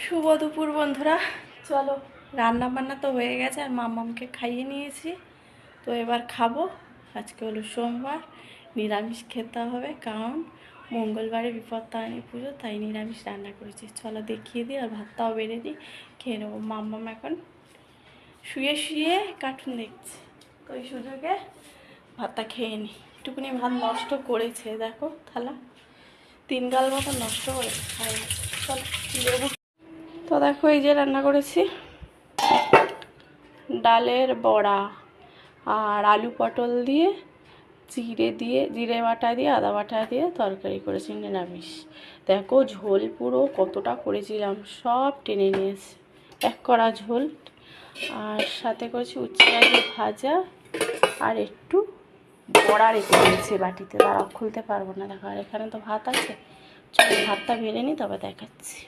শুভ দুপুর বন্ধুরা। চলো, রান্না বান্না তো হয়ে গেছে আর মাম্মামকে খাইয়ে নিয়েছি, তো এবার খাবো। আজকে হলো সোমবার, নিরামিষ খেতে হবে, কারণ মঙ্গলবারে বিপত্তারিণী পুজো, তাই নিরামিষ রান্না করেছি। চলো দেখিয়ে দিই, আর ভাতটাও বেড়ে দিই, খেয়ে নেবো। মাম্মাম এখন শুয়ে শুয়ে কার্টুন দেখছে, তো ওই সুযোগে ভাতটা খেয়ে নিই। একটুকুনি ভাত নষ্ট করেছে, দেখো থালা 3 গাল মতো নষ্ট করেছে, খাই না। চলো লেবু। তো দেখো এই যে রান্না করেছি, ডালের বড়া আর আলু পটল দিয়ে জিরে বাটা দিয়ে আদা বাটা দিয়ে তরকারি করেছি নিরামিষ। দেখো ঝোল পুরো কতটা করেছিলাম, সব টেনে নিয়েছে, এক কড়া ঝোল। আর সাথে করেছি উচ্ছে আলু ভাজা, আর একটু বড়া রেখে দিয়েছি বাটিতে, তারা খুলতে পারবো না। দেখো আর এখানে তো ভাত আছে, চলো ভাতটা বেড়ে নিই, তবে দেখাচ্ছি।